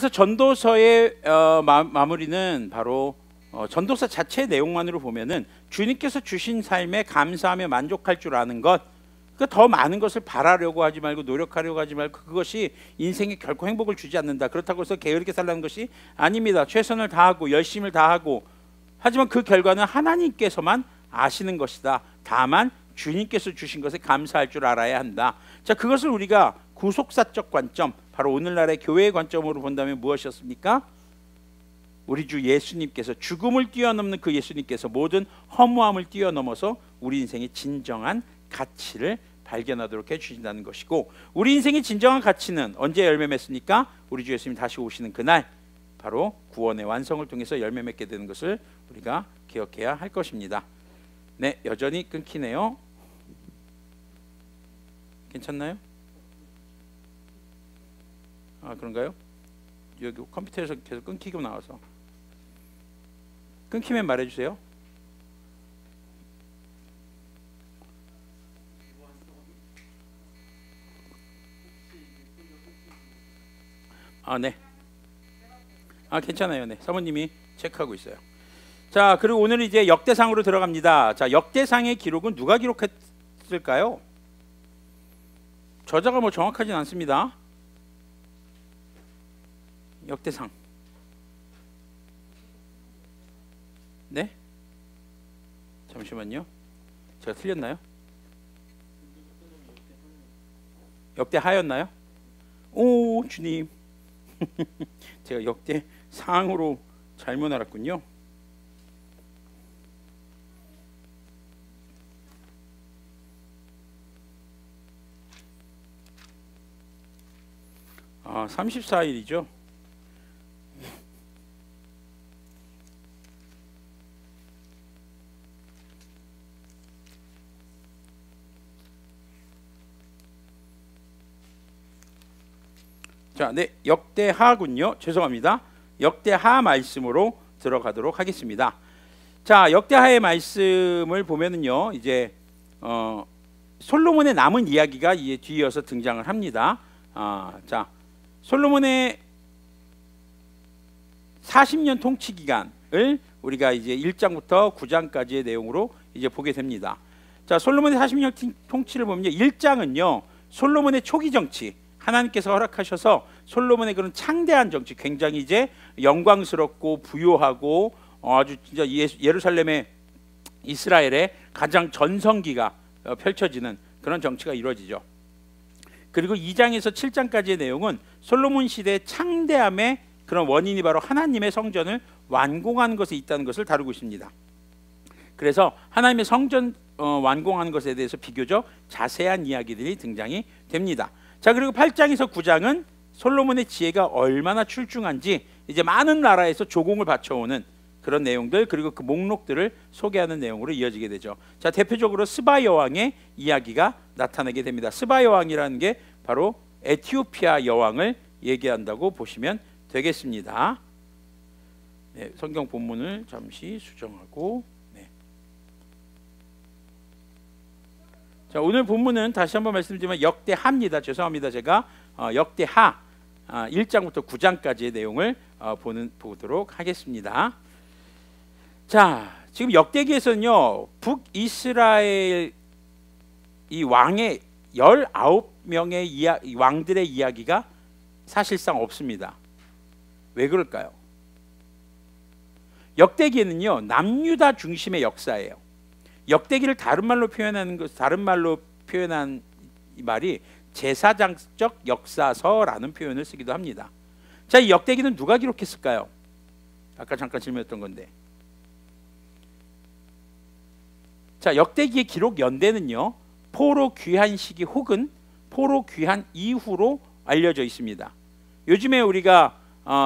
그래서 전도서의 마무리는 바로 전도서 자체의 내용만으로 보면은 주님께서 주신 삶에 감사하며 만족할 줄 아는 것, 그러니까 더 많은 것을 바라려고 하지 말고 노력하려고 하지 말고 그것이 인생에 결코 행복을 주지 않는다. 그렇다고 해서 게으르게 살라는 것이 아닙니다. 최선을 다하고 열심을 다하고, 하지만 그 결과는 하나님께서만 아시는 것이다. 다만 주님께서 주신 것에 감사할 줄 알아야 한다. 자, 그것을 우리가 구속사적 관점, 바로 오늘날의 교회의 관점으로 본다면 무엇이었습니까? 우리 주 예수님께서, 죽음을 뛰어넘는 그 예수님께서 모든 허무함을 뛰어넘어서 우리 인생의 진정한 가치를 발견하도록 해주신다는 것이고, 우리 인생의 진정한 가치는 언제 열매 맺습니까? 우리 주 예수님 다시 오시는 그날, 바로 구원의 완성을 통해서 열매 맺게 되는 것을 우리가 기억해야 할 것입니다. 네, 여전히 끊기네요. 괜찮나요? 아, 그런가요? 여기 컴퓨터에서 계속 끊기고 나와서. 끊기면 말해주세요. 아, 네. 아, 괜찮아요. 네, 사모님이 체크하고 있어요. 자, 그리고 오늘 이제 역대상으로 들어갑니다. 자, 역대상의 기록은 누가 기록했을까요? 저자가 뭐 정확하진 않습니다. 역대상. 네? 잠시만요. 제가 틀렸나요? 역대하였나요? 오, 주님. 제가 역대상으로 잘못 알았군요. 아, 34일이죠. 자, 네, 역대하군요. 죄송합니다. 역대하 말씀으로 들어가도록 하겠습니다. 자, 역대하의 말씀을 보면은요, 이제 솔로몬의 남은 이야기가 뒤이어서 등장을 합니다. 자, 솔로몬의 40년 통치 기간을 우리가 이제 1장부터 9장까지의 내용으로 이제 보게 됩니다. 자, 솔로몬의 40년 통치를 보면요, 1장은요 솔로몬의 초기 정치, 하나님께서 허락하셔서 솔로몬의 그런 창대한 정치, 굉장히 이제 영광스럽고 부요하고 아주 진짜 예루살렘의 이스라엘의 가장 전성기가 펼쳐지는 그런 정치가 이루어지죠. 그리고 2장에서 7장까지의 내용은 솔로몬 시대의 창대함의 그런 원인이 바로 하나님의 성전을 완공하는 것에 있다는 것을 다루고 있습니다. 그래서 하나님의 성전 완공하는 것에 대해서 비교적 자세한 이야기들이 등장이 됩니다. 자, 그리고 8장에서 9장은 솔로몬의 지혜가 얼마나 출중한지 이제 많은 나라에서 조공을 바쳐오는 그런 내용들, 그리고 그 목록들을 소개하는 내용으로 이어지게 되죠. 자, 대표적으로 스바 여왕의 이야기가 나타나게 됩니다. 스바 여왕이라는 게 바로 에티오피아 여왕을 얘기한다고 보시면 되겠습니다. 네, 성경 본문을 잠시 수정하고, 네. 자, 오늘 본문은 다시 한번 말씀드리면 역대하입니다. 죄송합니다. 제가 역대하 1장부터 9장까지의 내용을 보도록 하겠습니다. 자, 지금 역대기에서는요, 북이스라엘 이 왕의 19명의 왕들의 이야기가 사실상 없습니다. 왜 그럴까요? 역대기에는요, 남유다 중심의 역사예요. 역대기를 다른 말로 표현한 이 말이 제사장적 역사서라는 표현을 쓰기도 합니다. 자, 이 역대기는 누가 기록했을까요? 아까 잠깐 질문했던 건데. 자, 역대기의 기록 연대는요, 포로 귀환 시기 혹은 포로 귀환 이후로 알려져 있습니다. 요즘에 우리가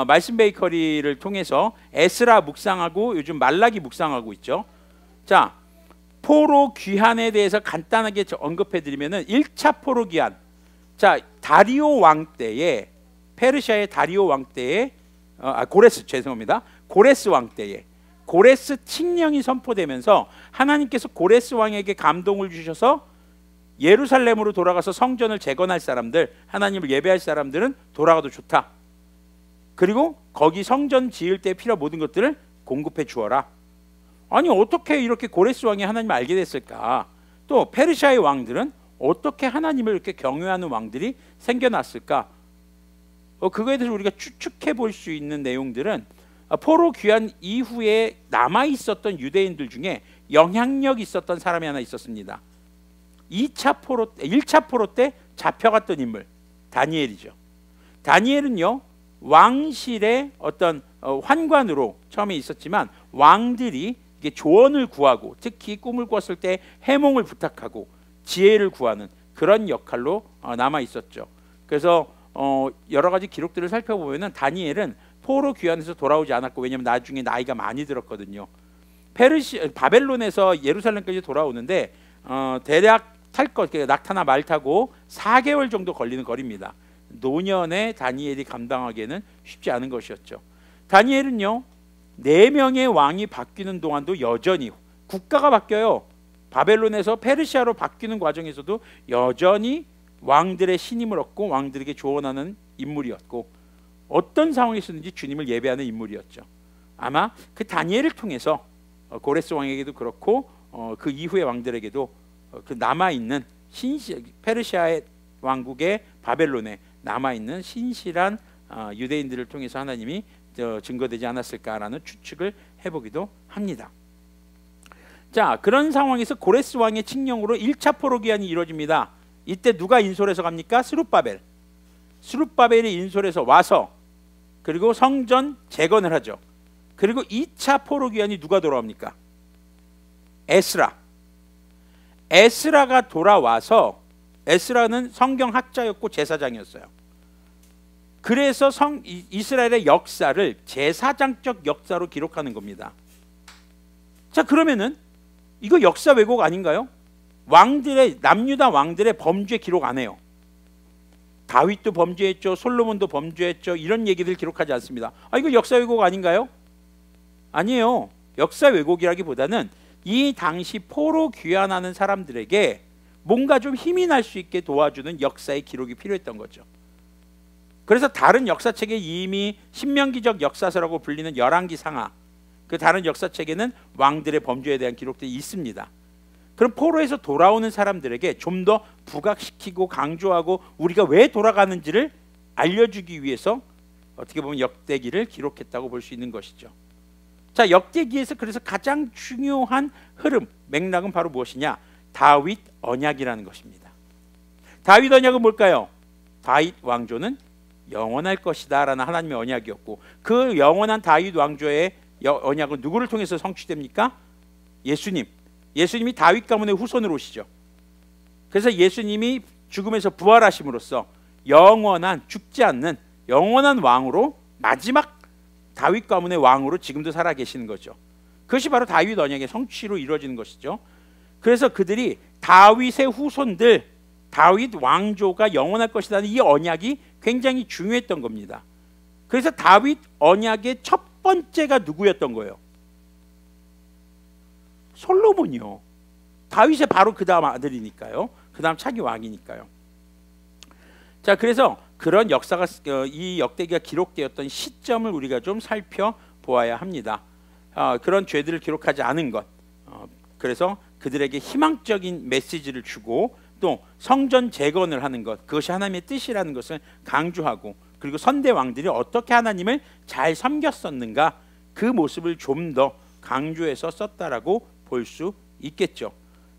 말씀 베이커리를 통해서 에스라 묵상하고 요즘 말라기 묵상하고 있죠. 자, 포로 귀환에 대해서 간단하게 언급해 드리면은 1차 포로 귀환. 자, 다리오 왕 때에, 페르시아의 다리오 왕 때에 고레스 왕 때에 고레스 칙령이 선포되면서 하나님께서 고레스 왕에게 감동을 주셔서 예루살렘으로 돌아가서 성전을 재건할 사람들, 하나님을 예배할 사람들은 돌아가도 좋다. 그리고 거기 성전 지을 때 필요한 모든 것들을 공급해 주어라. 아니 어떻게 이렇게 고레스 왕이 하나님을 알게 됐을까? 또 페르시아의 왕들은 어떻게 하나님을 이렇게 경외하는 왕들이 생겨났을까? 그거에 대해서 우리가 추측해 볼 수 있는 내용들은 포로 귀환 이후에 남아 있었던 유대인들 중에 영향력 있었던 사람이 하나 있었습니다. 1차 포로 때 잡혀갔던 인물 다니엘이죠. 다니엘은요 왕실의 어떤 환관으로 처음에 있었지만 왕들이 이게 조언을 구하고 특히 꿈을 꿨을 때 해몽을 부탁하고 지혜를 구하는 그런 역할로 남아 있었죠. 그래서 여러 가지 기록들을 살펴보면은 다니엘은 포로 귀환해서 돌아오지 않았고, 왜냐하면 나중에 나이가 많이 들었거든요. 바벨론에서 예루살렘까지 돌아오는데 대략 탈 것, 낙타나 말 타고 4개월 정도 걸리는 거리입니다. 노년의 다니엘이 감당하기에는 쉽지 않은 것이었죠. 다니엘은요 4명의 왕이 바뀌는 동안도 여전히 국가가 바뀌어요. 바벨론에서 페르시아로 바뀌는 과정에서도 여전히 왕들의 신임을 얻고 왕들에게 조언하는 인물이었고, 어떤 상황에서든지 주님을 예배하는 인물이었죠. 아마 그 다니엘을 통해서 고레스 왕에게도 그렇고 그 이후의 왕들에게도 그 남아있는 페르시아의 왕국의 바벨론에 남아있는 신실한 유대인들을 통해서 하나님이 증거되지 않았을까라는 추측을 해보기도 합니다. 자, 그런 상황에서 고레스 왕의 칙령으로 1차 포로 귀환이 이루어집니다. 이때 누가 인솔해서 갑니까? 스룹바벨이 인솔해서 와서 그리고 성전 재건을 하죠. 그리고 2차 포로 귀환이 누가 돌아옵니까? 에스라가 돌아와서, 에스라는 성경학자였고 제사장이었어요. 그래서 이스라엘의 역사를 제사장적 역사로 기록하는 겁니다. 자, 그러면은 이거 역사 왜곡 아닌가요? 남유다 왕들의 범죄 기록 안 해요. 다윗도 범죄했죠, 솔로몬도 범죄했죠, 이런 얘기들 기록하지 않습니다. 이거 역사 왜곡 아닌가요? 아니에요. 역사 왜곡이라기보다는 이 당시 포로 귀환하는 사람들에게 뭔가 좀 힘이 날 수 있게 도와주는 역사의 기록이 필요했던 거죠. 그래서 다른 역사책에 이미 신명기적 역사서라고 불리는 열왕기 상하, 그 다른 역사책에는 왕들의 범죄에 대한 기록들이 있습니다. 그럼 포로에서 돌아오는 사람들에게 좀 더 부각시키고 강조하고 우리가 왜 돌아가는지를 알려주기 위해서 어떻게 보면 역대기를 기록했다고 볼 수 있는 것이죠. 자, 역대기에서 그래서 가장 중요한 흐름, 맥락은 바로 무엇이냐? 다윗 언약이라는 것입니다. 다윗 언약은 뭘까요? 다윗 왕조는 영원할 것이다 라는 하나님의 언약이었고, 그 영원한 다윗 왕조의 언약은 누구를 통해서 성취됩니까? 예수님이 다윗 가문의 후손으로 오시죠. 그래서 예수님이 죽음에서 부활하심으로써 영원한, 죽지 않는 영원한 왕으로, 마지막 다윗 가문의 왕으로 지금도 살아계시는 거죠. 그것이 바로 다윗 언약의 성취로 이루어지는 것이죠. 그래서 그들이 다윗의 후손들, 다윗 왕조가 영원할 것이라는 이 언약이 굉장히 중요했던 겁니다. 그래서 다윗 언약의 첫 번째가 누구였던 거예요? 솔로몬이요. 다윗의 바로 그 다음 아들이니까요. 그 다음 차기 왕이니까요. 자, 그래서 그런 역사가, 이 역대기가 기록되었던 시점을 우리가 좀 살펴보아야 합니다. 그런 죄들을 기록하지 않은 것, 그래서 그들에게 희망적인 메시지를 주고 또 성전 재건을 하는 것, 그것이 하나님의 뜻이라는 것을 강조하고, 그리고 선대 왕들이 어떻게 하나님을 잘 섬겼었는가, 그 모습을 좀 더 강조해서 썼다라고 볼 수 있겠죠.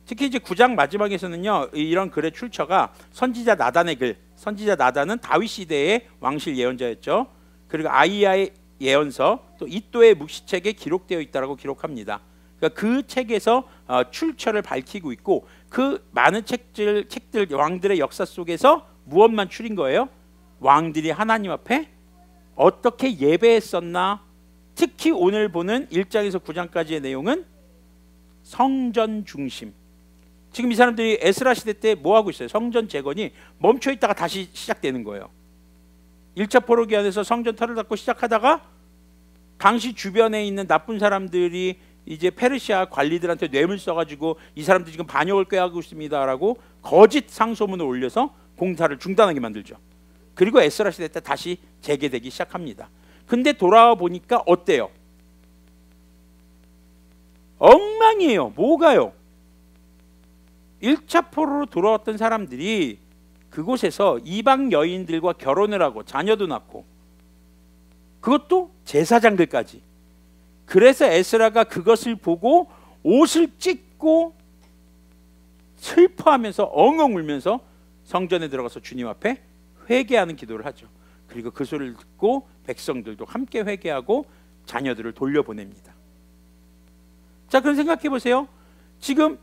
특히 이제 9장 마지막에서는요, 이런 글의 출처가 선지자 나단의 글, 선지자 나단은 다윗 시대의 왕실 예언자였죠. 그리고 아이야의 예언서, 또 이또의 묵시책에 기록되어 있다라고 기록합니다. 그러니까 그 책에서 출처를 밝히고 있고, 그 많은 책들 왕들의 역사 속에서 무엇만 추린 거예요? 왕들이 하나님 앞에 어떻게 예배했었나. 특히 오늘 보는 1장에서 9장까지의 내용은 성전 중심. 지금 이 사람들이 에스라 시대 때 뭐 하고 있어요? 성전 재건이 멈춰 있다가 다시 시작되는 거예요. 1차 포로 귀환에서 성전 털을 닫고 시작하다가 당시 주변에 있는 나쁜 사람들이 이제 페르시아 관리들한테 뇌물 써가지고 이 사람들이 지금 반역을 꾀하고 있습니다라고 거짓 상소문을 올려서 공사를 중단하게 만들죠. 그리고 에스라 시대 때 다시 재개되기 시작합니다. 근데 돌아와 보니까 어때요? 엉망이에요. 뭐가요? 1차 포로로 돌아왔던 사람들이 그곳에서 이방 여인들과 결혼을 하고 자녀도 낳고, 그것도 제사장들까지. 그래서 에스라가 그것을 보고 옷을 찢고 슬퍼하면서 엉엉 울면서 성전에 들어가서 주님 앞에 회개하는 기도를 하죠. 그리고 그 소리를 듣고 백성들도 함께 회개하고 자녀들을 돌려보냅니다. 자, 그럼 생각해 보세요. 지금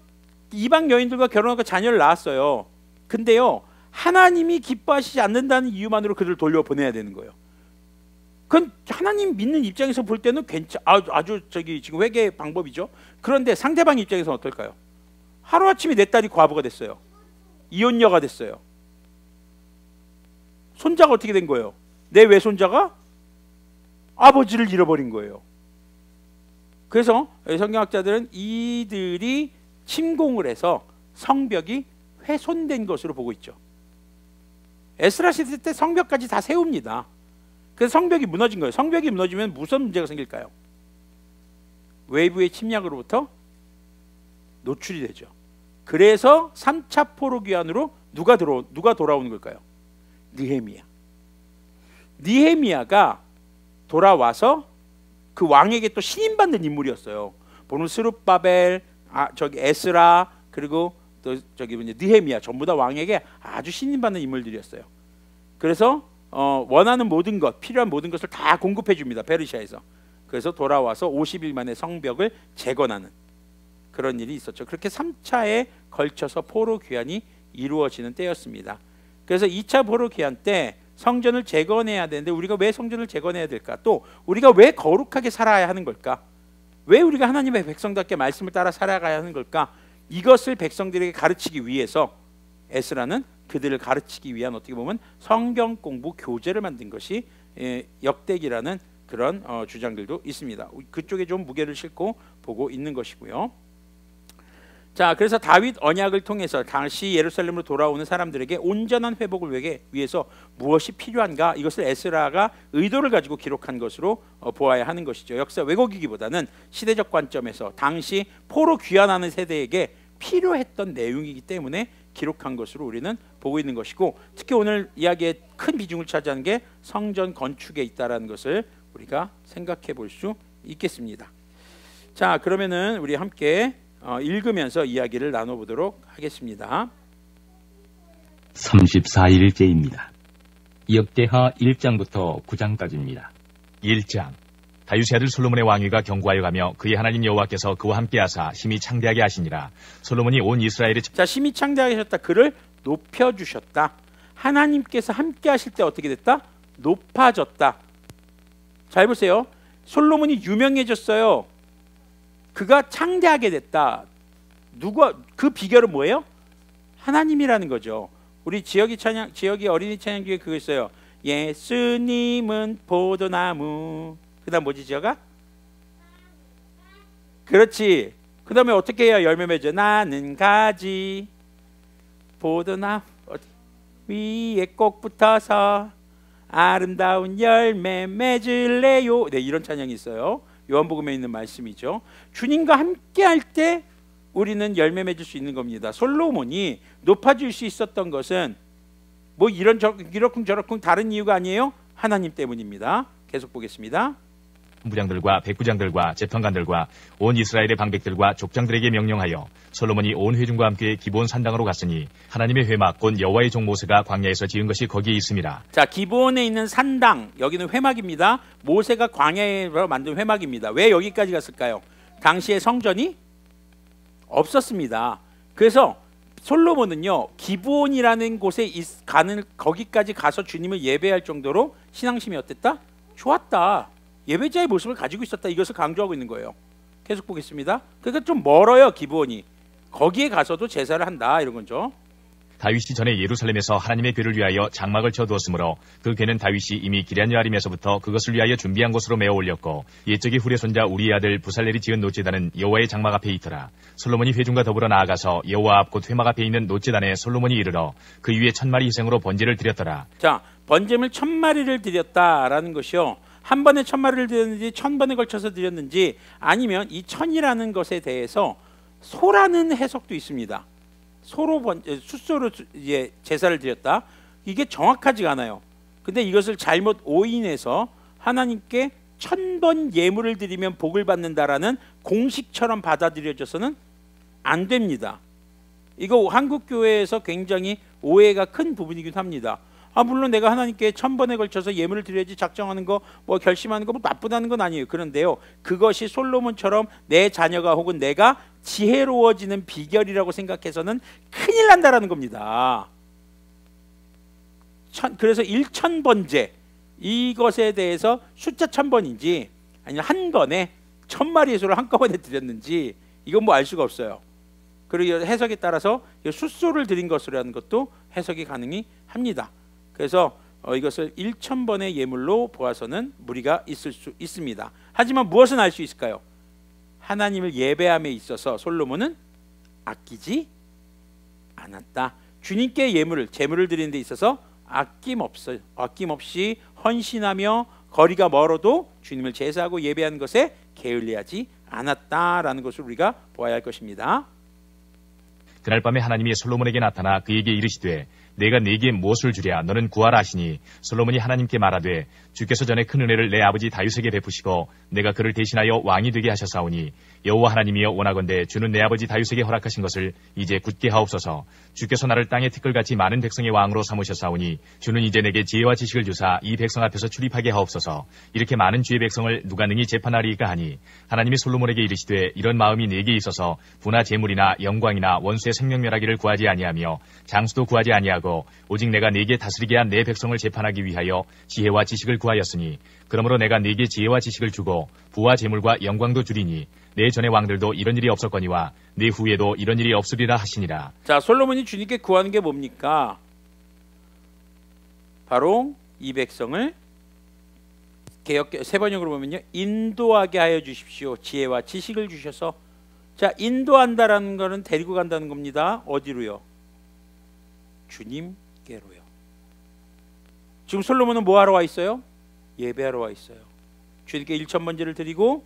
이방 여인들과 결혼하고 자녀를 낳았어요. 근데요, 하나님이 기뻐하시지 않는다는 이유만으로 그들을 돌려보내야 되는 거예요. 그건 하나님 믿는 입장에서 볼 때는 아주 지금 회개 방법이죠. 그런데 상대방 입장에서는 어떨까요? 하루아침에 내 딸이 과부가 됐어요. 이혼녀가 됐어요. 손자가 어떻게 된 거예요? 내 외손자가 아버지를 잃어버린 거예요. 그래서 성경학자들은 이들이 침공을 해서 성벽이 훼손된 것으로 보고 있죠. 에스라 시대 때 성벽까지 다 세웁니다. 그래서 성벽이 무너진 거예요. 성벽이 무너지면 무슨 문제가 생길까요? 외부의 침략으로부터 노출이 되죠. 그래서 3차 포로 귀환으로 누가 돌아오는 걸까요? 느헤미야가 돌아와서 그 왕에게 또 신임받는 인물이었어요. 보면 스룹바벨, 에스라, 그리고 또 느헤미야, 전부 다 왕에게 아주 신임받는 인물들이었어요. 그래서 원하는 모든 것, 필요한 모든 것을 다 공급해 줍니다. 페르시아에서. 그래서 돌아와서 50일 만에 성벽을 재건하는 그런 일이 있었죠. 그렇게 3차에 걸쳐서 포로 귀환이 이루어지는 때였습니다. 그래서 2차 포로 귀환 때 성전을 재건해야 되는데, 우리가 왜 성전을 재건해야 될까? 또 우리가 왜 거룩하게 살아야 하는 걸까? 왜 우리가 하나님의 백성답게 말씀을 따라 살아가야 하는 걸까? 이것을 백성들에게 가르치기 위해서 에스라는 그들을 가르치기 위한, 어떻게 보면 성경 공부 교재를 만든 것이 역대기라는 그런 주장들도 있습니다. 그쪽에 좀 무게를 싣고 보고 있는 것이고요. 자, 그래서 다윗 언약을 통해서 다시 예루살렘으로 돌아오는 사람들에게 온전한 회복을 위해서 무엇이 필요한가, 이것을 에스라가 의도를 가지고 기록한 것으로 보아야 하는 것이죠. 역사 왜곡이기보다는 시대적 관점에서 당시 포로 귀환하는 세대에게 필요했던 내용이기 때문에 기록한 것으로 우리는 보고 있는 것이고, 특히 오늘 이야기에 큰 비중을 차지하는 게 성전 건축에 있다는 것을 우리가 생각해 볼 수 있겠습니다. 자, 그러면은 우리 함께 읽으면서 이야기를 나눠보도록 하겠습니다. 34일째입니다. 역대하 1장부터 9장까지입니다. 1장. 다윗의 아들 솔로몬의 왕위가 경고하여 가며 그의 하나님 여호와께서 그와 함께 하사 심히 창대하게 하시니라. 솔로몬이 온 이스라엘의 자, 심히 창대하게 하셨다. 그를 높여주셨다. 하나님께서 함께 하실 때 어떻게 됐다? 높아졌다. 잘 보세요. 솔로몬이 유명해졌어요. 그가 창대하게 됐다. 그 비결은 뭐예요? 하나님이라는 거죠. 우리 지역이 어린이 찬양교회 그거 있어요. 예수님은 포도나무. 그다음 뭐지, 지역아? 그렇지. 그다음에 어떻게 해야 열매 맺어? 나는 가지 포도나무 위에 꼭 붙어서 아름다운 열매 맺을래요. 네, 이런 찬양이 있어요. 요한복음에 있는 말씀이죠. 주님과 함께 할 때 우리는 열매 맺을 수 있는 겁니다. 솔로몬이 높아질 수 있었던 것은 뭐 이러쿵 저러쿵 다른 이유가 아니에요. 하나님 때문입니다. 계속 보겠습니다. 무장들과 백부장들과 재판관들과 온 이스라엘의 방백들과 족장들에게 명령하여 솔로몬이 온 회중과 함께 기브온 산당으로 갔으니 하나님의 회막 곧 여호와의 종 모세가 광야에서 지은 것이 거기에 있음이라. 자, 기브온에 있는 산당, 여기는 회막입니다. 모세가 광야에서 만든 회막입니다. 왜 여기까지 갔을까요? 당시에 성전이 없었습니다. 그래서 솔로몬은요, 기브온이라는 곳에 거기까지 가서 주님을 예배할 정도로 신앙심이 어땠다? 좋았다. 예배자의 모습을 가지고 있었다. 이것을 강조하고 있는 거예요. 계속 보겠습니다. 그러니까 좀 멀어요, 기브온이. 거기에 가서도 제사를 한다, 이런 거죠. 다윗이 전에 예루살렘에서 하나님의 궤를 위하여 장막을 쳐두었으므로 그 궤는 다윗이 이미 기럇여아림에서부터 그것을 위하여 준비한 곳으로 메어 올렸고, 옛적의 후레 손자 우리의 아들 부살렐이 지은 노제단은 여호와의 장막 앞에 있더라. 솔로몬이 회중과 더불어 나아가서 여호와 앞 곧 회막 앞에 있는 노제단에 솔로몬이 이르러 그 위에 1000마리 희생으로 번제를 드렸더라. 자, 번제물 1000마리를 드렸다라는 것이요, 한 번에 1000마리를 드렸는지 1000번에 걸쳐서 드렸는지 아니면 이 1000이라는 것에 대해서 소라는 해석도 있습니다. 숫소로 이제 제사를 드렸다. 이게 정확하지가 않아요. 근데 이것을 잘못 오인해서 하나님께 1000번 예물을 드리면 복을 받는다라는 공식처럼 받아들여져서는 안 됩니다. 이거 한국 교회에서 굉장히 오해가 큰 부분이기도 합니다. 물론 내가 하나님께 1000번에 걸쳐서 예물을 드려야지 작정하는 거, 뭐 결심하는 거 뭐 나쁘다는 건 아니에요. 그런데요, 그것이 솔로몬처럼 내 자녀가 혹은 내가 지혜로워지는 비결이라고 생각해서는 큰일 난다라는 겁니다. 그래서 1000번제 이것에 대해서 숫자 1000번인지 아니면 한 번에 1000마리의 소를 한꺼번에 드렸는지 이건 뭐 알 수가 없어요. 그리고 해석에 따라서 숫소를 드린 것이라는 것도 해석이 가능이 합니다. 그래서 이것을 1000번의 예물로 보아서는 무리가 있을 수 있습니다. 하지만 무엇은 알 수 있을까요? 하나님을 예배함에 있어서 솔로몬은 아끼지 않았다. 주님께 제물을 드리는 데 있어서 아낌없이 헌신하며 거리가 멀어도 주님을 제사하고 예배하는 것에 게을리하지 않았다라는 것을 우리가 보아야 할 것입니다. 그날 밤에 하나님이 솔로몬에게 나타나 그에게 이르시되 내가 네게 무엇을 주랴 너는 구하라 하시니 솔로몬이 하나님께 말하되 주께서 전에 큰 은혜를 내 아버지 다윗에게 베푸시고 내가 그를 대신하여 왕이 되게 하셨사오니 여호와 하나님이여 원하건대 주는 내 아버지 다윗에게 허락하신 것을 이제 굳게 하옵소서. 주께서 나를 땅의 티끌같이 많은 백성의 왕으로 삼으셨사오니 주는 이제 내게 지혜와 지식을 주사 이 백성 앞에서 출입하게 하옵소서. 이렇게 많은 주의 백성을 누가 능히 재판하리이까 하니 하나님이 솔로몬에게 이르시되 이런 마음이 네게 있어서 부나 재물이나 영광이나 원수의 생명멸하기를 구하지 아니하며 장수도 구하지 아니하고 오직 내가 네게 다스리게 한 내 백성을 재판하기 위하여 지혜와 지식을 구하였으니 그러므로 내가 네게 지혜와 지식을 주고 부와 재물과 영광도 주리니 내 전의 왕들도 이런 일이 없었거니와 내 후에도 이런 일이 없으리라 하시니라. 자, 솔로몬이 주님께 구하는 게 뭡니까? 바로 이 백성을 세 번역으로 보면요, 인도하게 하여 주십시오. 지혜와 지식을 주셔서. 자, 인도한다라는 것은 데리고 간다는 겁니다. 어디로요? 주님께로요. 지금 솔로몬은 뭐 하러 와 있어요? 예배하러 와 있어요. 주님께 1000번제를 드리고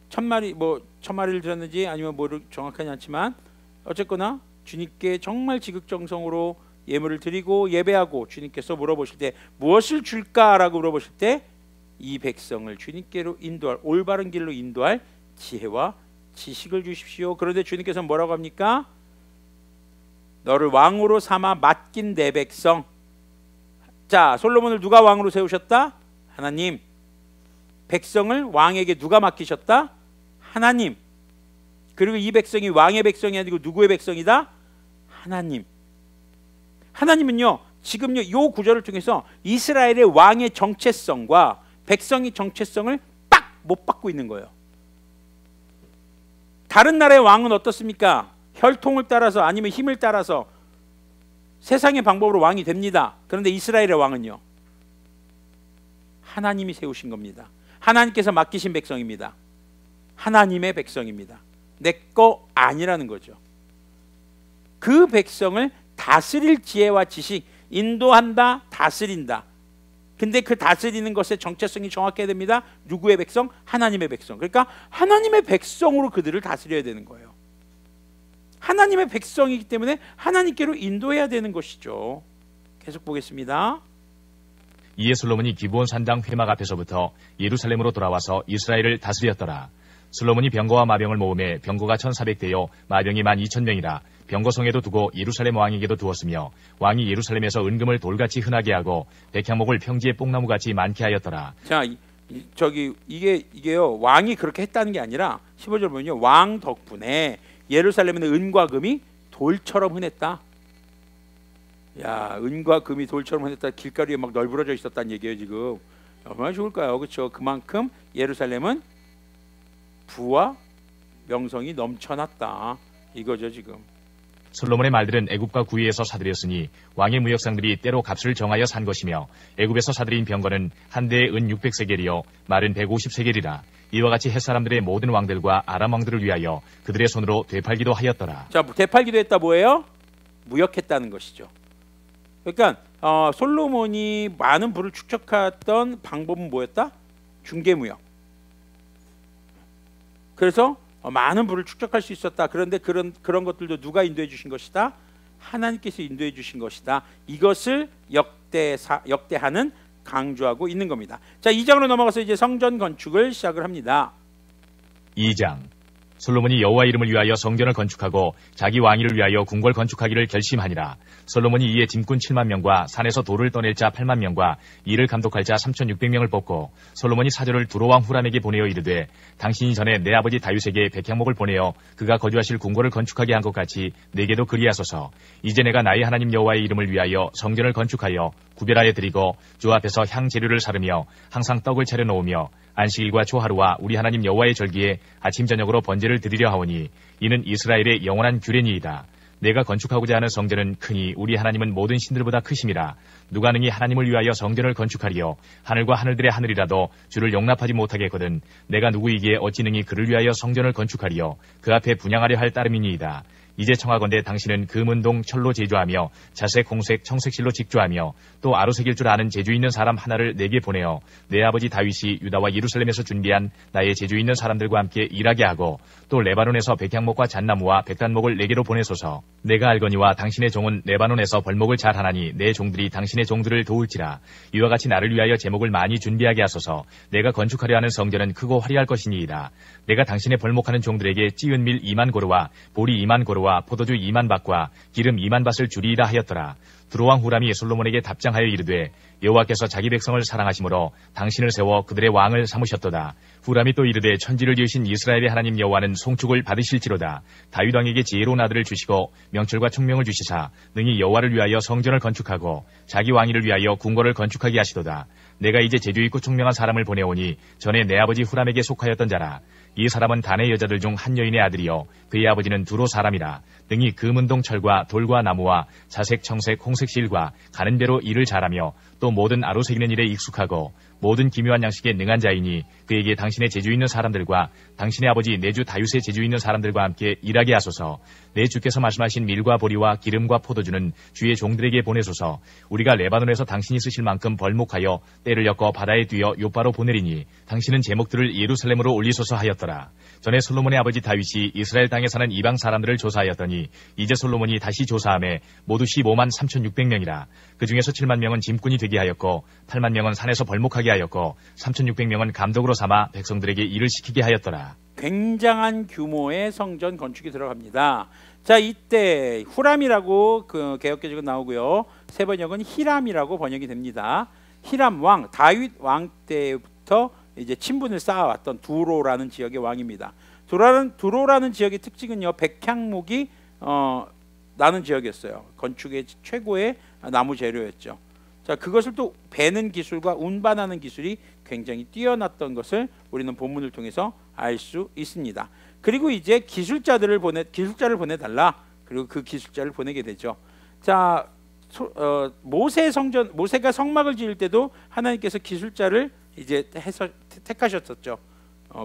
1000마리를 드렸는지 아니면 뭐를 정확하지 않지만 어쨌거나 주님께 정말 지극정성으로 예물을 드리고 예배하고 주님께서 물어보실 때 무엇을 줄까라고 물어보실 때 이 백성을 주님께로 인도할, 올바른 길로 인도할 지혜와 지식을 주십시오. 그런데 주님께서 뭐라고 합니까? 너를 왕으로 삼아 맡긴 내 백성. 자, 솔로몬을 누가 왕으로 세우셨다? 하나님. 백성을 왕에게 누가 맡기셨다? 하나님. 그리고 이 백성이 왕의 백성이 아니고 누구의 백성이다? 하나님. 하나님은요, 지금요, 이 구절을 통해서 이스라엘의 왕의 정체성과 백성의 정체성을 딱 못 받고 있는 거예요. 다른 나라의 왕은 어떻습니까? 혈통을 따라서 아니면 힘을 따라서 세상의 방법으로 왕이 됩니다. 그런데 이스라엘의 왕은요, 하나님이 세우신 겁니다. 하나님께서 맡기신 백성입니다. 하나님의 백성입니다. 내 거 아니라는 거죠. 그 백성을 다스릴 지혜와 지식, 인도한다, 다스린다. 근데 그 다스리는 것의 정체성이 정확해야 됩니다. 누구의 백성? 하나님의 백성. 그러니까 하나님의 백성으로 그들을 다스려야 되는 거예요. 하나님의 백성이기 때문에 하나님께로 인도해야 되는 것이죠. 계속 보겠습니다. 이에 솔로몬이 기브온 산당 회막 앞에서부터 예루살렘으로 돌아와서 이스라엘을 다스렸더라. 솔로몬이 병거와 마병을 모음에 병거가 1400대요 마병이 12,000명이라 병거성에도 두고 예루살렘 왕에게도 두었으며 왕이 예루살렘에서 은금을 돌같이 흔하게 하고 백향목을 평지에 뽕나무같이 많게 하였더라. 자, 이게요, 왕이 그렇게 했다는 게 아니라 15절 보면요, 왕 덕분에 예루살렘에는 은과 금이 돌처럼 흔했다. 야, 은과 금이 돌처럼 흔했다. 길가리에 막 널브러져 있었다는 얘기예요. 지금 얼마나 좋을까요? 그렇죠? 그만큼 예루살렘은 부와 명성이 넘쳐났다 이거죠. 지금 솔로몬의 말들은 애굽과 구이에서 사들였으니 왕의 무역상들이 때로 값을 정하여 산 것이며 애굽에서 사들인 병거는 한 대에 은 600세겔이요 말은 150세겔이라. 이와 같이 햇사람들의 모든 왕들과 아람 왕들을 위하여 그들의 손으로 되팔기도 하였더라. 자, 되팔기도 했다 뭐예요? 무역했다는 것이죠. 그러니까 솔로몬이 많은 부를 축적했던 방법은 뭐였다? 중개무역. 그래서 많은 부를 축적할 수 있었다. 그런데 그런 것들도 누가 인도해 주신 것이다? 하나님께서 인도해 주신 것이다. 이것을 역대하는 강조하고 있는 겁니다. 자, 2장으로 넘어가서 이제 성전 건축을 시작을 합니다. 2장. 솔로몬이 여호와 이름을 위하여 성전을 건축하고 자기 왕위를 위하여 궁궐 건축하기를 결심하니라. 솔로몬이 이에 짐꾼 7만 명과 산에서 돌을 떠낼 자 8만 명과 이를 감독할 자 3,600명을 뽑고 솔로몬이 사절을 두로왕 후람에게 보내어 이르되 당신이 전에 내 아버지 다윗에게 백향목을 보내어 그가 거주하실 궁궐을 건축하게 한 것 같이 내게도 그리하소서. 이제 내가 나의 하나님 여호와의 이름을 위하여 성전을 건축하여 구별하여 드리고 주 앞에서 향 재료를 사르며 항상 떡을 차려 놓으며 안식일과 초하루와 우리 하나님 여호와의 절기에 아침 저녁으로 번제를 드리려 하오니 이는 이스라엘의 영원한 규례니이다. 내가 건축하고자 하는 성전은 크니 우리 하나님은 모든 신들보다 크심이라. 누가 능히 하나님을 위하여 성전을 건축하리요. 하늘과 하늘들의 하늘이라도 주를 용납하지 못하겠거든. 내가 누구이기에 어찌 능히 그를 위하여 성전을 건축하리요. 그 앞에 분향하려 할 따름이니이다. 이제 청하건대 당신은 금은동 철로 제조하며 자색, 홍색, 청색실로 직조하며 또 아로색일 줄 아는 재주 있는 사람 하나를 내게 보내어 내 아버지 다윗이 유다와 예루살렘에서 준비한 나의 재주 있는 사람들과 함께 일하게 하고 또 레바논에서 백향목과 잣나무와 백단목을 내게로 보내소서. 내가 알거니와 당신의 종은 레바논에서 벌목을 잘하나니 내 종들이 당신의 종들을 도울지라. 이와 같이 나를 위하여 제목을 많이 준비하게 하소서. 내가 건축하려 하는 성전은 크고 화려할 것이니이다. 내가 당신의 벌목하는 종들에게 찌은 밀 2만 고루와 보리 2만 고루와 포도주 2만 밭과 기름 2만 밭을 주리이라 하였더라. 두로왕 후람이 솔로몬에게 답장하여 이르되 여호와께서 자기 백성을 사랑하심으로 당신을 세워 그들의 왕을 삼으셨도다. 후람이 또 이르되 천지를 지으신 이스라엘의 하나님 여호와는 송축을 받으실지로다. 다윗 왕에게 지혜로운 아들을 주시고 명철과 총명을 주시사 능히 여호와를 위하여 성전을 건축하고 자기 왕위를 위하여 궁궐을 건축하게 하시도다. 내가 이제 재주 있고 총명한 사람을 보내오니 전에 내 아버지 후람에게 속하였던 자라. 이 사람은 단의 여자들 중 한 여인의 아들이요 그의 아버지는 두로 사람이라. 능히 금은동 철과 돌과 나무와 자색, 청색, 홍색 실과 가는 배로 일을 잘하며 또 모든 아로새기는 일에 익숙하고 모든 기묘한 양식에 능한 자이니 그에게 당신의 재주 있는 사람들과 당신의 아버지 내 주 다윗의 재주 있는 사람들과 함께 일하게 하소서. 내 주께서 말씀하신 밀과 보리와 기름과 포도주는 주의 종들에게 보내소서. 우리가 레바논에서 당신이 쓰실 만큼 벌목하여 때를 엮어 바다에 뛰어 요바로 보내리니 당신은 제목들을 예루살렘으로 올리소서 하였더라. 전에 솔로몬의 아버지 다윗이 이스라엘 땅에 사는 이방 사람들을 조사하였더니 이제 솔로몬이 다시 조사함에 모두 15만 3,600명이라. 그 중에서 7만 명은 짐꾼이 되게 하였고 8만 명은 산에서 벌목하게 하였고 3,600명은 감독으로 삼아 백성들에게 일을 시키게 하였더라. 굉장한 규모의 성전 건축이 들어갑니다. 자, 이때 후람이라고 그 개역개적은 나오고요. 세 번역은 히람이라고 번역이 됩니다. 히람 왕, 다윗 왕 때부터 이제 친분을 쌓아왔던 두로라는 지역의 왕입니다. 두로라는 지역의 특징은요, 백향목이 나는 지역이었어요. 건축의 최고의 나무 재료였죠. 자, 그것을 또 베는 기술과 운반하는 기술이 굉장히 뛰어났던 것을 우리는 본문을 통해서 알 수 있습니다. 그리고 이제 기술자를 보내달라. 그리고 그 기술자를 보내게 되죠. 자, 모세가 성막을 지을 때도 하나님께서 기술자를 이제 해서 택하셨었죠.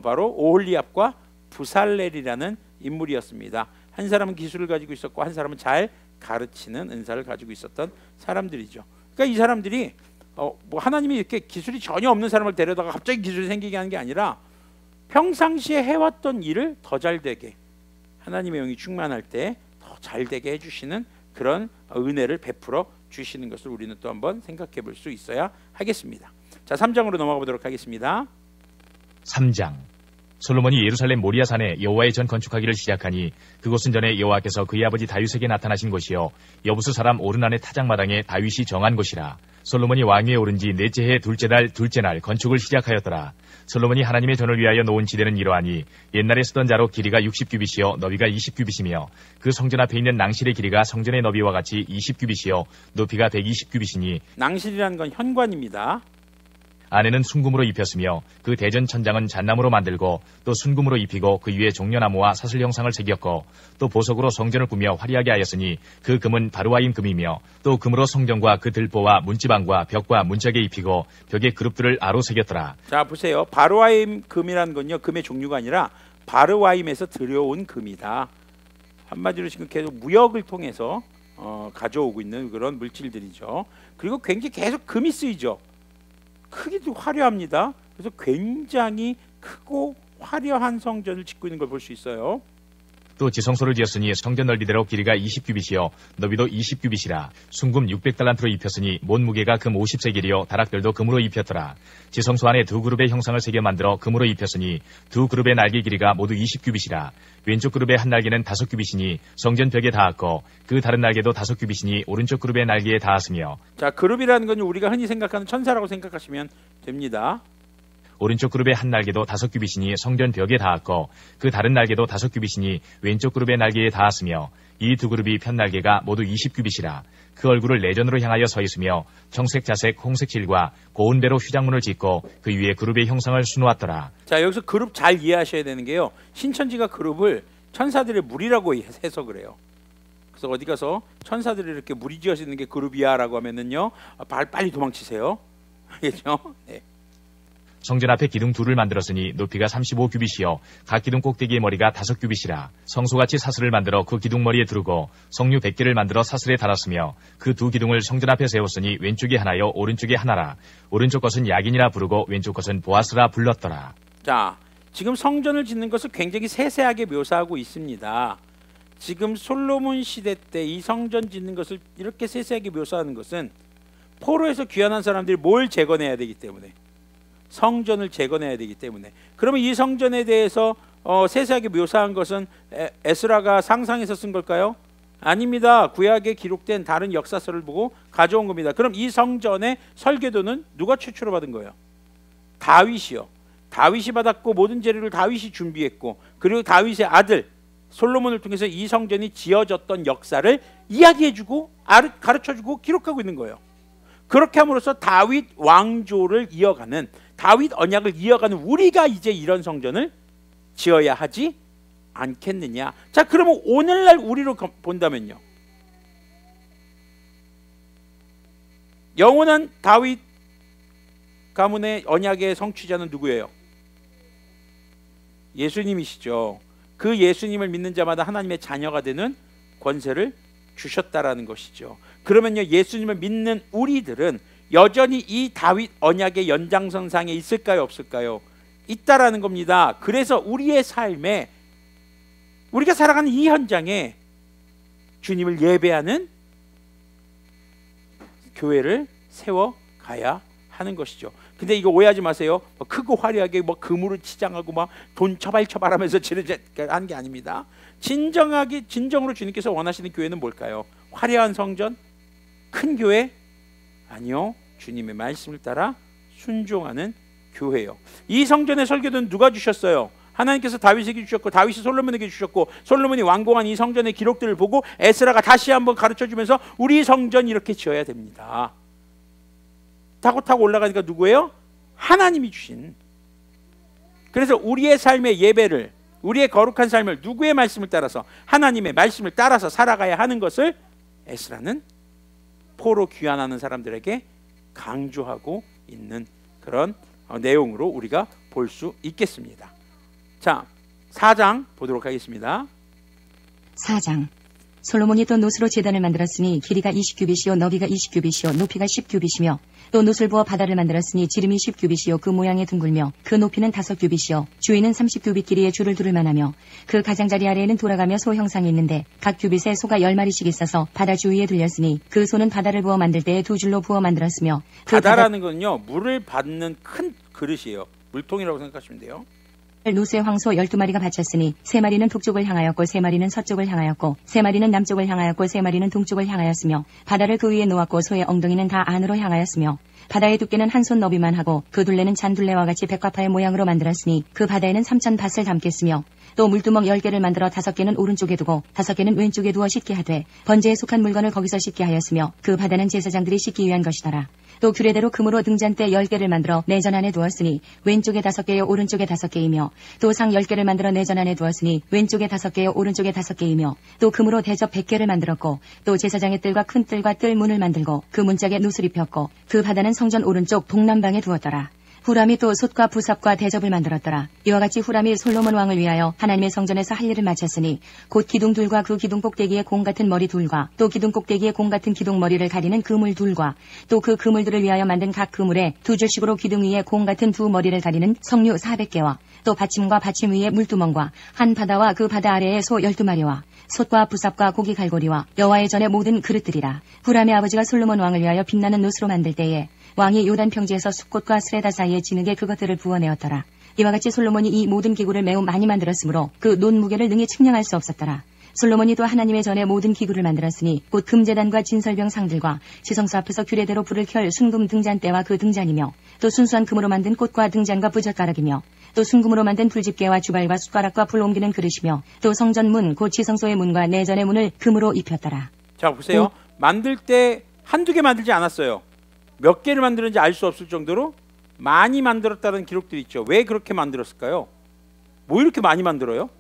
바로 오홀리압과 부살렐이라는 인물이었습니다. 한 사람은 기술을 가지고 있었고 한 사람은 잘 가르치는 은사를 가지고 있었던 사람들이죠. 그러니까 이 사람들이 뭐 하나님이 이렇게 기술이 전혀 없는 사람을 데려다가 갑자기 기술이 생기게 하는 게 아니라 평상시에 해왔던 일을 더 잘되게, 하나님의 영이 충만할 때 더 잘되게 해주시는 그런 은혜를 베풀어 주시는 것을 우리는 또 한번 생각해 볼 수 있어야 하겠습니다. 자, 3장으로 넘어가 보도록 하겠습니다. 3장. 솔로몬이 예루살렘 모리아산에 여호와의 전 건축하기를 시작하니 그곳은 전에 여호와께서 그의 아버지 다윗에게 나타나신 곳이요 여부스 사람 오르난의 타작마당에 다윗이 정한 곳이라. 솔로몬이 왕위에 오른 지 넷째 해 둘째 달 둘째 날 건축을 시작하였더라. 솔로몬이 하나님의 전을 위하여 놓은 지대는 이러하니 옛날에 쓰던 자로 길이가 60규빗이요 너비가 20규빗이며 그 성전 앞에 있는 낭실의 길이가 성전의 너비와 같이 20규빗이요 높이가 120규빗이니 낭실이라는 건 현관입니다. 안에는 순금으로 입혔으며 그 대전 천장은 잣나무로 만들고 또 순금으로 입히고 그 위에 종려나무와 사슬 형상을 새겼고 또 보석으로 성전을 꾸며 화려하게 하였으니 그 금은 바르와임 금이며 또 금으로 성전과 그 들보와 문지방과 벽과 문짝에 입히고 벽에 그룹들을 아로 새겼더라. 자, 보세요. 바르와임 금이라는 건요 금의 종류가 아니라 바르와임에서 들여온 금이다. 한마디로 지금 계속 무역을 통해서 가져오고 있는 그런 물질들이죠. 그리고 굉장히 계속 금이 쓰이죠. 크기도 화려합니다. 그래서 굉장히 크고 화려한 성전을 짓고 있는 걸 볼 수 있어요. 또 지성소를 지었으니 성전 넓이대로 길이가 20규빗이요 너비도 20규빗이라 순금 600달란트로 입혔으니 못 무게가 금 50세겔이요 다락들도 금으로 입혔더라. 지성소 안에 두 그룹의 형상을 새겨 만들어 금으로 입혔으니 두 그룹의 날개 길이가 모두 20규빗이라. 왼쪽 그룹의 한 날개는 5규빗이니 성전 벽에 닿았고 그 다른 날개도 5규빗이니 오른쪽 그룹의 날개에 닿았으며. 자, 그룹이라는 건 우리가 흔히 생각하는 천사라고 생각하시면 됩니다. 오른쪽 그룹의 한 날개도 5규빗이니 성전 벽에 닿았고 그 다른 날개도 5규빗이니 왼쪽 그룹의 날개에 닿았으며 이 두 그룹이 편 날개가 모두 20규빗이라. 그 얼굴을 내전으로 향하여 서 있으며 청색, 자색, 홍색 실과 고운 배로 휘장문을 짓고 그 위에 그룹의 형상을 수놓았더라. 자, 여기서 그룹 잘 이해하셔야 되는 게요. 신천지가 그룹을 천사들의 무리라고 해석을 해요. 그래서 어디 가서 천사들이 이렇게 무리 지어서 있는 게 그룹이야 라고 하면은요, 빨리 도망치세요. 알겠죠? 네. 성전 앞에 기둥 둘을 만들었으니 높이가 35규빗이요 각 기둥 꼭대기의 머리가 5규빗이라. 성소같이 사슬을 만들어 그 기둥 머리에 두르고 성류 100개를 만들어 사슬에 달았으며 그 두 기둥을 성전 앞에 세웠으니 왼쪽이 하나요 오른쪽이 하나라. 오른쪽 것은 야긴이라 부르고 왼쪽 것은 보아스라 불렀더라. 자, 지금 성전을 짓는 것을 굉장히 세세하게 묘사하고 있습니다. 지금 솔로몬 시대 때 이 성전 짓는 것을 이렇게 세세하게 묘사하는 것은 포로에서 귀환한 사람들이 뭘 재건해야 되기 때문에, 성전을 재건해야 되기 때문에. 그러면 이 성전에 대해서 세세하게 묘사한 것은 에스라가 상상해서 쓴 걸까요? 아닙니다. 구약에 기록된 다른 역사서를 보고 가져온 겁니다. 그럼 이 성전의 설계도는 누가 최초로 받은 거예요? 다윗이요. 다윗이 받았고 모든 재료를 다윗이 준비했고, 그리고 다윗의 아들 솔로몬을 통해서 이 성전이 지어졌던 역사를 이야기해주고 가르쳐주고 기록하고 있는 거예요. 그렇게 함으로써 다윗 왕조를 이어가는, 다윗 언약을 이어가는 우리가 이제 이런 성전을 지어야 하지 않겠느냐. 자, 그러면 오늘날 우리로 본다면요, 영원한 다윗 가문의 언약의 성취자는 누구예요? 예수님이시죠. 그 예수님을 믿는 자마다 하나님의 자녀가 되는 권세를 주셨다라는 것이죠. 그러면요, 예수님을 믿는 우리들은 여전히 이 다윗 언약의 연장선상에 있을까요, 없을까요? 있다라는 겁니다. 그래서 우리의 삶에, 우리가 살아가는 이 현장에 주님을 예배하는 교회를 세워가야 하는 것이죠. 근데 이거 오해하지 마세요. 크고 화려하게 금으로 치장하고 돈 처발처발하면서 하는 게 아닙니다. 진정으로 주님께서 원하시는 교회는 뭘까요? 화려한 성전? 큰 교회? 아니요. 주님의 말씀을 따라 순종하는 교회요. 이 성전의 설계도는 누가 주셨어요? 하나님께서 다윗에게 주셨고, 다윗이 솔로몬에게 주셨고, 솔로몬이 완공한 이 성전의 기록들을 보고 에스라가 다시 한번 가르쳐주면서 우리 성전 이렇게 지어야 됩니다. 타고 올라가니까 누구예요? 하나님이 주신. 그래서 우리의 삶의 예배를, 우리의 거룩한 삶을 누구의 말씀을 따라서, 하나님의 말씀을 따라서 살아가야 하는 것을 에스라는 포로 귀환하는 사람들에게 강조하고 있는 그런 내용으로 우리가 볼 수 있겠습니다. 자, 4장 보도록 하겠습니다. 4장. 솔로몬이 또 노스로 제단을 만들었으니 길이가 20규빗이요 너비가 20규빗이요 높이가 10규빗이며 또 노스를 부어 바다를 만들었으니 지름이 10규빗이요 그 모양이 둥글며 그 높이는 5규빗이요 주위는 30규빗 길이의 줄을 두를 만하며 그 가장자리 아래에는 돌아가며 소 형상이 있는데 각 규빗에 소가 10마리씩 있어서 바다 주위에 둘렸으니 그 소는 바다를 부어 만들 때에 두 줄로 부어 만들었으며 그 바다라는 건요, 물을 받는 큰 그릇이에요. 물통이라고 생각하시면 돼요. 노스의 황소 12마리가 바쳤으니 3마리는 북쪽을 향하였고 3마리는 서쪽을 향하였고 3마리는 남쪽을 향하였고 3마리는 동쪽을 향하였으며 바다를 그 위에 놓았고 소의 엉덩이는 다 안으로 향하였으며 바다의 두께는 한 손 너비만 하고 그 둘레는 잔둘레와 같이 백과파의 모양으로 만들었으니 그 바다에는 3,000밭을 담겠으며 또 물두멍 10개를 만들어 5개는 오른쪽에 두고 5개는 왼쪽에 두어 씻게 하되 번제에 속한 물건을 거기서 씻게 하였으며 그 바다는 제사장들이 씻기 위한 것이더라. 또 규례대로 금으로 등잔대 10개를 만들어 내전 안에 두었으니 왼쪽에 5개요 오른쪽에 5개이며 또 상 10개를 만들어 내전 안에 두었으니 왼쪽에 5개요 오른쪽에 5개이며 또 금으로 대접 100개를 만들었고 또 제사장의 뜰과 큰 뜰과 뜰 문을 만들고 그 문짝에 눕을 입혔고 그 바다는 성전 오른쪽 동남방에 두었더라. 후람이 또 솥과 부삽과 대접을 만들었더라. 이와 같이 후람이 솔로몬 왕을 위하여 하나님의 성전에서 할 일을 마쳤으니 곧 기둥 둘과 그 기둥 꼭대기에 공 같은 머리 둘과 또 기둥 꼭대기에 공 같은 기둥 머리를 가리는 그물 둘과 또 그 그물들을 위하여 만든 각 그물에 두 줄씩으로 기둥 위에 공 같은 두 머리를 가리는 석류 400개와 또 받침과 받침 위에 물두멍과 한 바다와 그 바다 아래에 소 12마리와 솥과 부삽과 고기 갈고리와 여호와의 전의 모든 그릇들이라. 후람의 아버지가 솔로몬 왕을 위하여 빛나는 노스로 만들 때에 왕이 요단 평지에서 숲꽃과 스레다 사이에 진흙에 그것들을 부어내었더라. 이와 같이 솔로몬이 이 모든 기구를 매우 많이 만들었으므로 그 논 무게를 능히 측량할 수 없었더라. 솔로몬이 또 하나님의 전에 모든 기구를 만들었으니 곧 금제단과 진설병 상들과 지성소 앞에서 규례대로 불을 켤 순금 등잔대와 그 등잔이며 또 순수한 금으로 만든 꽃과 등잔과 부젓가락이며 또 순금으로 만든 불집게와 주발과 숟가락과 불 옮기는 그릇이며 또 성전문 곧 지성소의 문과 내전의 문을 금으로 입혔더라. 자 보세요. 만들 때 한두 개 만들지 않았어요. 몇 개를 만들었는지 알 수 없을 정도로 많이 만들었다는 기록들이 있죠. 왜 그렇게 만들었을까요? 뭐 이렇게 많이 만들어요?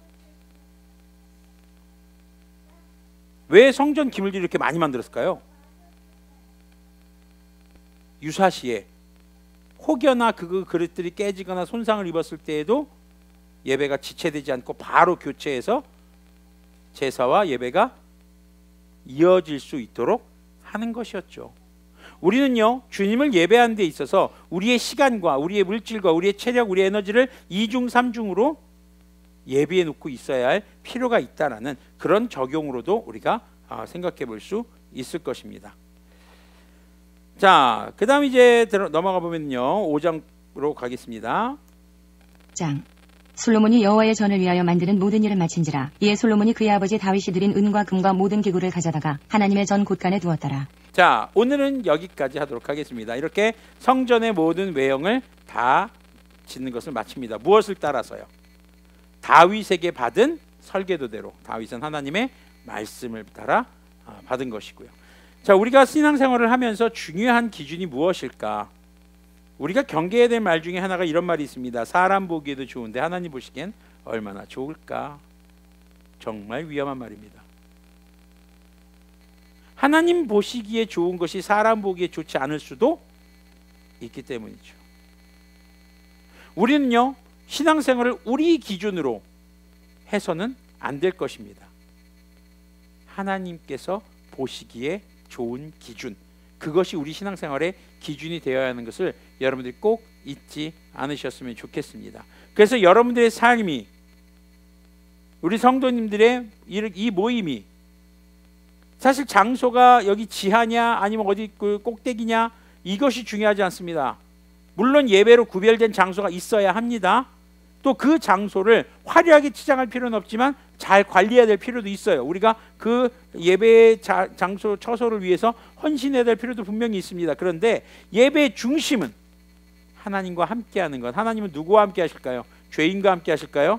왜 성전 기물들이 이렇게 많이 만들었을까요? 유사시에 혹여나 그 그릇들이 깨지거나 손상을 입었을 때에도 예배가 지체되지 않고 바로 교체해서 제사와 예배가 이어질 수 있도록 하는 것이었죠. 우리는요, 주님을 예배하는 데 있어서 우리의 시간과 우리의 물질과 우리의 체력, 우리의 에너지를 이중삼중으로 예비해 놓고 있어야 할 필요가 있다라는 그런 적용으로도 우리가 생각해 볼 수 있을 것입니다. 자, 그 다음 이제 넘어가 보면요, 5장으로 가겠습니다. 장. 솔로몬이 여호와의 전을 위하여 만드는 모든 일을 마친지라. 이에 솔로몬이 그의 아버지 다윗이 드린 은과 금과 모든 기구를 가져다가 하나님의 전 곳간에 두었더라. 자, 오늘은 여기까지 하도록 하겠습니다. 이렇게 성전의 모든 외형을 다 짓는 것을 마칩니다. 무엇을 따라서요? 다윗에게 받은 설계도대로. 다윗은 하나님의 말씀을 따라 받은 것이고요. 자, 우리가 신앙생활을 하면서 중요한 기준이 무엇일까? 우리가 경계해야 될 말 중에 하나가 이런 말이 있습니다. 사람 보기에도 좋은데 하나님 보시기엔 얼마나 좋을까? 정말 위험한 말입니다. 하나님 보시기에 좋은 것이 사람 보기에 좋지 않을 수도 있기 때문이죠. 우리는요, 신앙생활을 우리 기준으로 해서는 안 될 것입니다. 하나님께서 보시기에 좋은 기준, 그것이 우리 신앙생활의 기준이 되어야 하는 것을 여러분들이 꼭 잊지 않으셨으면 좋겠습니다. 그래서 여러분들의 삶이, 우리 성도님들의 이 모임이 사실 장소가 여기 지하냐 아니면 어디 그 꼭대기냐 이것이 중요하지 않습니다. 물론 예배로 구별된 장소가 있어야 합니다. 또 그 장소를 화려하게 치장할 필요는 없지만 잘 관리해야 될 필요도 있어요. 우리가 그 예배의 장소 처소를 위해서 헌신해야 될 필요도 분명히 있습니다. 그런데 예배의 중심은 하나님과 함께하는 것. 하나님은 누구와 함께 하실까요? 죄인과 함께 하실까요?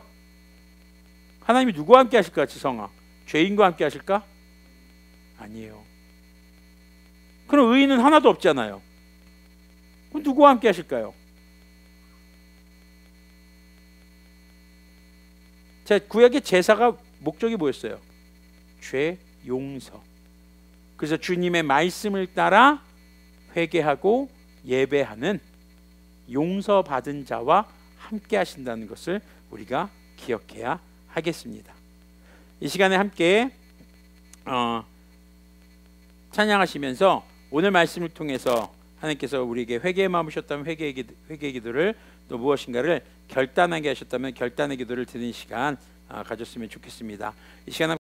하나님이 누구와 함께 하실까? 지성아, 죄인과 함께 하실까? 아니에요. 그럼 의인은 하나도 없잖아요. 그럼 누구와 함께 하실까요? 자, 구약의 제사가 목적이 뭐였어요? 죄 용서. 그래서 주님의 말씀을 따라 회개하고 예배하는 용서받은 자와 함께 하신다는 것을 우리가 기억해야 하겠습니다. 이 시간에 함께 찬양하시면서 오늘 말씀을 통해서 하나님께서 우리에게 회개의 마음을 주셨다면 회개의 기도를, 또 무엇인가를 결단하게 하셨다면 결단의 기도를 드리는 시간 가졌으면 좋겠습니다. 이 시간